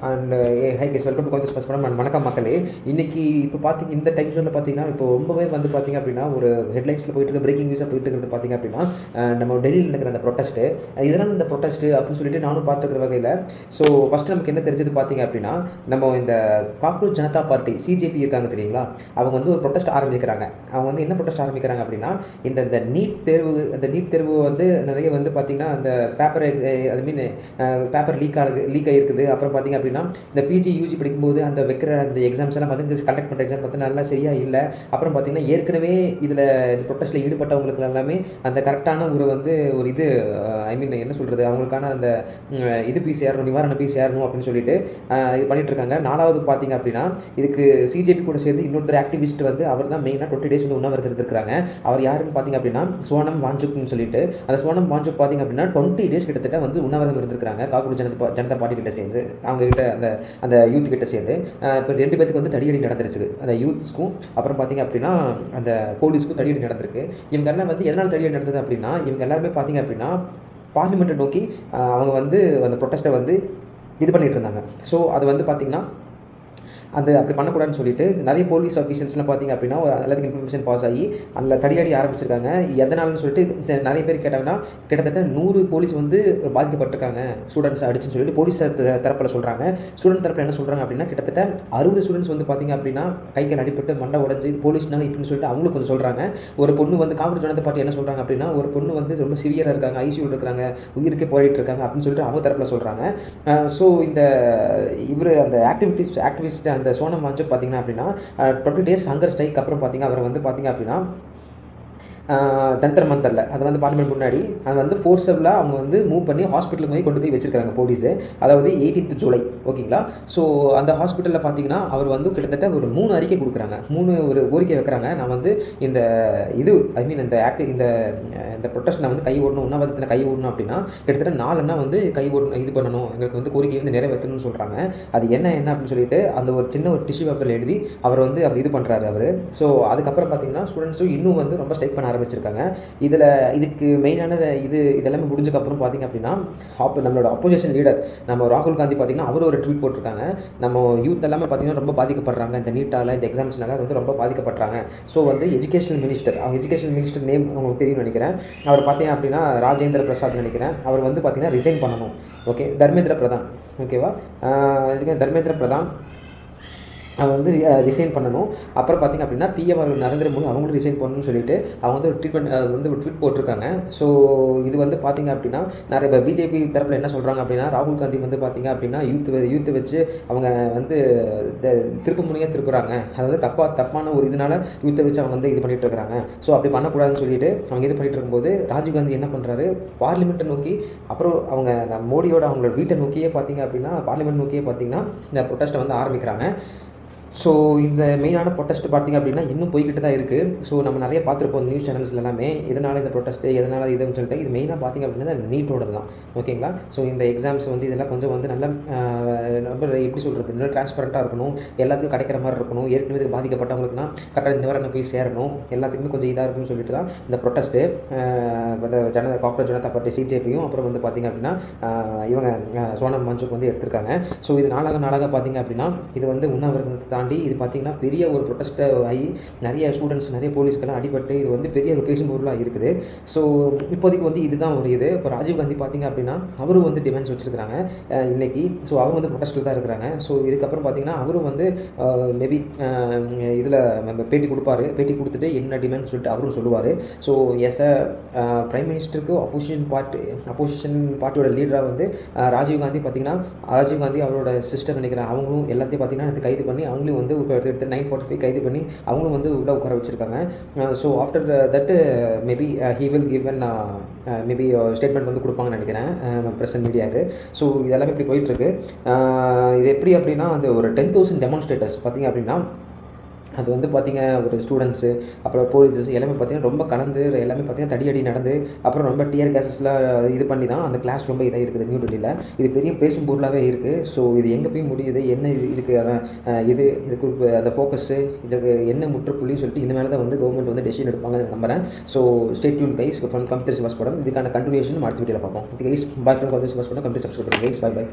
And hi guys, welcome to college first படம் and வணக்கம் மக்களே. இன்றைக்கி இப்போ பார்த்தீங்க இந்த டைம் ஜோனில் பார்த்தீங்கன்னா இப்போ ரொம்பவே வந்து பார்த்திங்க அப்படின்னா ஒரு ஹெட்லைன்ஸில் போயிட்டு இருக்க பிரேக்கிங் நியூஸாக போயிட்டு இருக்கிறது பார்த்திங்க அப்படின்னா நம்ம டெல்லியில் இருக்கிற அந்த ப்ரொட்டஸ்ட்டு. இதனால் இந்த ப்ரொட்டஸ்ட்டு அப்படின்னு சொல்லிட்டு நானும் பார்த்துக்கிற வகையில் ஸோ ஃபஸ்ட்டு நமக்கு என்ன தெரிஞ்சது பார்த்திங்க அப்படின்னா நம்ம இந்த காக்ரோச் ஜனதா பார்ட்டி சிஜேபி இருக்காங்க தெரியுங்களா, அவங்க வந்து ஒரு ப்ரொட்டஸ்ட் ஆரம்பிக்கிறாங்க. அவங்க வந்து என்ன ப்ரொட்டஸ்ட் ஆரம்பிக்கிறாங்க அப்படின்னா இந்த நீட் தேர்வு வந்து நிறைய வந்து பார்த்திங்கன்னா அந்த பேப்பர் லீக் ஆகிருக்குது. அப்புறம் பார்த்திங்க அப்படின்னா இந்த பிஜி யூஜி படிக்கும்போது அந்த வைக்கிற அந்த எக்ஸாம்ஸ் எல்லாம் பார்த்து கண்டக்ட் பண்ணுற எக்ஸாம் பார்த்து நல்லா சரியாக இல்லை. அப்புறம் பார்த்திங்கன்னா ஏற்கனவே இதில் இந்த ப்ரொட்டஸ்ட்டில் ஈடுபட்டவங்களுக்கு எல்லாமே அந்த கரெக்டான ஒரு இது என்ன சொல்கிறது, அவங்களுக்கான அந்த இது பீஸ் ஏறணும், நிவாரண பீஸ் ஏறணும் அப்படின்னு சொல்லிட்டு இது பண்ணிட்டு இருக்காங்க. நாலாவது பார்த்திங்க அப்படின்னா இதுக்கு சிஜேபி கூட சேர்ந்து இன்னொருத்தர் ஆக்டிவிஸ்ட் வந்து அவர் தான் மெயினாக 20 days வந்து உண்ணாவிரதம் இருந்திருக்காங்க. அவர் யாருன்னு பார்த்திங்க அப்படின்னா சோனம் வாஞ்சுக்னு சொல்லிட்டு, அந்த சோனம் வாஞ்சுக் பார்த்திங்க அப்படின்னா 20 days கிட்டத்தட்ட வந்து உண்ணாவிரதம் இருந்திருக்காங்க காக்ரோச் ஜனதா பார்ட்டி கிட்ட சேர்ந்து, அவங்க கிட்ட அந்த யூத் கிட்ட சேர்ந்து. இப்போ 2 பேருக்கு வந்து தடியடி நடந்துருச்சு, அந்த யூத்ஸ்க்கும் அப்புறம் பார்த்திங்க அப்படின்னா அந்த போலீஸ்க்கும் தடியடி நடந்திருக்கு. இவங்க எல்லாம் வந்து எதனால் தடியடி நடந்தது அப்படின்னா இவங்க எல்லாருமே பார்த்திங்க அப்படின்னா பார்லிமெண்ட்டை நோக்கி அவங்க வந்து அந்த ப்ரொட்டஸ்ட்டை வந்து இது பண்ணிகிட்டு இருந்தாங்க. ஸோ அது வந்து பார்த்திங்கன்னா அது அப்படி பண்ணக்கூடாதுன்னு சொல்லிட்டு நிறைய போலீஸ் ஆஃபீஸர்ஸ்லாம் பார்த்திங்க அப்படின்னா எல்லாத்துக்கும் இன்ஃபர்மேஷன் பாஸ் ஆகி அதில் தடியாடி ஆரம்பிச்சிருக்காங்க. எதனாலன்னு சொல்லிட்டு நிறைய பேர் கேட்டாங்கன்னா கிட்டத்தட்ட 100 போலீஸ் வந்து பாதிக்கப்பட்டிருக்காங்க ஸ்டூடெண்ட்ஸ் அடிச்சுன்னு சொல்லிட்டு போலீஸ் தரப்பில் சொல்கிறாங்க. ஸ்டூடெண்ட் தரப்பில் என்ன சொல்கிறாங்க அப்படின்னா கிட்டத்தட்ட 60 ஸ்டூடெண்ட்ஸ் வந்து பார்த்திங்க அப்படின்னா கைகள் அடிப்பட்டு மண்டை உடஞ்சி போலீஸ்னால இப்படின்னு சொல்லிட்டு அவங்களுக்கு கொஞ்சம் சொல்கிறாங்க. ஒரு பொண்ணு வந்து காங்கிரஸ் ஜனதா பார்ட்டி என்ன சொல்கிறாங்க அப்படின்னா ஒரு பொண்ணு வந்து ரொம்ப சிவியராக இருக்காங்க, ஐசியூவில் இருக்கிறாங்க, உயிருக்கே போயிட்டு இருக்காங்க அப்படின்னு சொல்லிட்டு அவங்க தரப்பில் சொல்கிறாங்க. ஸோ இந்த அந்த ஆக்டிவிஸ்ட் அந்த சோனம் வாஞ்சுக் பார்த்திங்கன்னா அப்படின்னா 20 days ஹங்கர் ஸ்ட்ரைக் அப்புறம் அவர் வந்து பார்த்திங்க அப்படின்னா ஜந்தர் மந்தரில் அது வந்து பார்லிமெண்ட் முன்னாடி அது வந்து ஃபோர்ஸபிளாக அவங்க வந்து மூவ் பண்ணி ஹாஸ்பிட்டலுக்கு போய் கொண்டு போய் வச்சிருக்காங்க போலீஸு. அதாவது 18th July, ஓகேங்களா. ஸோ அந்த ஹாஸ்பிட்டலில் பார்த்திங்கன்னா அவர் வந்து கிட்டத்தட்ட ஒரு 3 அறிக்கை கொடுக்குறாங்க, 3 ஒரு கோரிக்கை வைக்கிறாங்க. நான் வந்து இந்த இந்த ப்ரொட்டஸ்ட் நான் வந்து கை ஓடணும், உண்ணாவிரதத்தில் கை ஓடணும் அப்படின்னா கிட்டத்தட்ட 4 வந்து கை ஓடணும், இது பண்ணணும், எங்களுக்கு வந்து கோரிக்கை வந்து நிறைவேற்றணும்னு சொல்கிறாங்க. அது என்ன அப்படின்னு சொல்லிட்டு அந்த ஒரு சின்ன ஒரு டிஷ்யூ பேப்பரில் எழுதி அவர் வந்து அப்படி இது பண்ணுறாரு அவர். ஸோ அதுக்கப்புறம் பார்த்திங்கன்னா ஸ்டூடெண்ட்ஸும் இன்னும் வந்து ரொம்ப ஸ்ட்ரைக் பண்ண ஆரம்பிச்சிருக்காங்க. இதுக்கு மெயினான இதெல்லாமே முடிஞ்சக்கப்புறம் பார்த்திங்க அப்படின்னா நம்மளோட அப்போசிஷன் லீடர் நம்ம ராகுல் காந்தி பார்த்திங்கன்னா அவர் ஒரு ட்வீட் போட்டிருக்காங்க. நம்ம யூத் எல்லாமே பார்த்திங்கன்னா ரொம்ப பாதிக்கப்படுறாங்க, இந்த நீட்டால் இந்த எக்ஸாம்ஸ்னால வந்து ரொம்ப பாதிக்கப்படுறாங்க. ஸோ வந்து எஜுகேஷனல் மினிஸ்டர் நேம் உங்களுக்கு தெரியும்னு நினைக்கிறேன். அவர் பார்த்திங்க அப்படின்னா ராஜேந்திர பிரசாத் நினைக்கிறேன். அவர் வந்து பார்த்திங்கன்னா ரிசைன் பண்ணணும். ஓகே, தர்மேந்திர பிரதான், ஓகேவா, தர்மேந்திர பிரதான் அவங்க வந்து ரிசைன் பண்ணணும். அப்புறம் பார்த்திங்க அப்படின்னா பிஎம் நரேந்திர மோடி அவங்களும் ரிசைன் பண்ணணும்னு சொல்லிட்டு அவங்க வந்து ஒரு ட்வீட் போட்டிருக்காங்க. ஸோ இது வந்து பார்த்திங்க அப்படின்னா நிறைய பிஜேபி தரப்பில் என்ன சொல்கிறாங்க அப்படின்னா ராகுல் காந்தி வந்து பார்த்திங்க அப்படின்னா யூத்தை வச்சு அவங்க வந்து திருப்புறாங்க, அதாவது தப்பான ஒரு இதனால் யூத்தை வச்சு அவங்க வந்து இது பண்ணிகிட்டு இருக்கிறாங்க. ஸோ அப்படி பண்ணக்கூடாதுன்னு சொல்லிட்டு அவங்க இது பண்ணிகிட்டு இருக்கும்போது ராஜீவ் காந்தி என்ன பண்ணுறாரு, பார்லிமெண்ட்டை நோக்கி அப்புறம் அவங்க மோடியோட அவங்களோட வீட்டை நோக்கியே பார்த்திங்க அப்படின்னா பார்லிமெண்ட் நோக்கியே பார்த்திங்கன்னா இந்த ப்ரொட்டஸ்ட்டை வந்து ஆரம்பிக்கிறாங்க. ஸோ இந்த மெயினான ப்ரொட்டஸ்ட் பார்த்திங்க அப்படின்னா இன்னும் போய்கிட்டு தான் இருக்குது. ஸோ நம்ம நிறைய பார்த்துருப்போம் நியூஸ் சேனல்ஸ் எல்லாமே இதனால் இந்த ப்ரொட்டஸ்ட்டு எதனால் இதுன்னு சொல்லிட்டு. இது மெயினாக பார்த்திங்க அப்படின்னா நீட்டோடது தான், ஓகேங்களா. ஸோ இந்த எக்ஸாம்ஸ் வந்து இதெல்லாம் கொஞ்சம் வந்து நல்லா ரொம்ப எப்படி சொல்கிறது, நல்லா டிரான்ஸ்பரண்ட்டாக இருக்கணும், எல்லாத்துக்கும் கிடைக்கிற மாதிரி இருக்கணும், ஏற்கனவே இது பாதிக்கப்பட்டவங்களுக்குனா கரெக்டாக நிவாரணம் போய் சேரணும், எல்லாத்துக்குமே கொஞ்சம் இதாக இருக்குன்னு சொல்லிட்டு தான் இந்த ப்ரொட்டஸ்ட்டு காக்ரோச் ஜனதா பார்ட்டி சிஜேபியும் அப்புறம் வந்து பார்த்திங்க அப்படின்னா இவங்க சோனம் வாஞ்சுக் வந்து எடுத்திருக்காங்க. ஸோ இது நாளாக பார்த்திங்க அப்படின்னா இது வந்து உண்ணாவிரதத்தை தாண்டி இது பார்த்திங்கன்னா பெரிய ஒரு ப்ரொட்டஸ்ட்டை ஆகி நிறைய ஸ்டூடெண்ட்ஸ் நிறைய போலீஸ்க்கெல்லாம் அடிபட்டு இது வந்து பெரிய ஒரு பேசும் பொருளாக இருக்குது. ஸோ இப்போதைக்கு வந்து இதுதான் ஒரு இது. இப்போ ராஜீவ் காந்தி பார்த்திங்க அப்படின்னா அவரும் வந்து டிமாண்ட்ஸ் வச்சுருக்கிறாங்க இன்றைக்கி. ஸோ அவர் வந்து ப்ரொட்டஸ்ட்டில் தான் இருக்கிறாங்க. ஸோ இதுக்கப்புறம் பார்த்திங்கன்னா அவரும் வந்து மேபி இதில் பேட்டி கொடுத்துட்டு என்ன டிமாண்ட் சொல்லிட்டு அவரும் சொல்லுவார். ஸோ எஸ் பிரைம் மினிஸ்டருக்கு அப்போசிஷன் பார்ட்டியோட லீடராக வந்து ராஜீவ் காந்தி அவரோட சிஸ்டர் நினைக்கிறேன், அவங்களும் எல்லாத்தையும் பார்த்திங்கன்னா கைது பண்ணி அவங்களும் வந்து 9:45 கைது பண்ணி அவங்களும் வந்து உள்ள உட்கார வச்சுருக்காங்க. So after that maybe he will given maybe statement வந்து கொடுப்பாங்கன்னு நினைக்கிறேன் ப்ரெஸ் மீடியாவுக்கு. ஸோ இதெல்லாமே இப்படி போயிட்டுருக்கு. இது எப்படி அப்படின்னா அந்த ஒரு 10,000 டெமான்ஸ்ட்ரேட்டர்ஸ் பார்த்திங்க அப்படின்னா அது வந்து பார்த்திங்க ஒரு ஸ்டூடெண்ட்ஸு அப்புறம் போலீஸஸ் எல்லாமே பார்த்திங்கன்னா ரொம்ப கலந்து எல்லாமே பார்த்திங்கன்னா தடியடி நடந்து அப்புறம் ரொம்ப டியர் கேஸஸ்லாம் இது பண்ணி தான் அந்த கிளாஸ் ரொம்ப இதாக இருக்குது நியூ டெல்லியில். இது பெரிய பேசும் பொருளாகவே இருக்குது. ஸோ இது எங்கே போய் முடியுது, என்ன இதுக்கு அந்த ஃபோக்கஸ்ஸு, இதுக்கு என்ன முற்றுப்புள்ளின்னு சொல்லிட்டு இனிமேல் தான் வந்து கவர்மெண்ட் வந்து டெசிஷன் எடுப்பாங்கன்னு நம்புகிறேன். So stay tune guys from computer Siva's படம். இதுக்கான கண்டினியூஷன் அடுத்த வீடியோவில் பார்ப்போம். Okay guys, bye from computer Siva's படம். கம்ப்யூட்டர் சப்ஸ்கிரைப் பண்ணுங்கள் கைஸ். பை.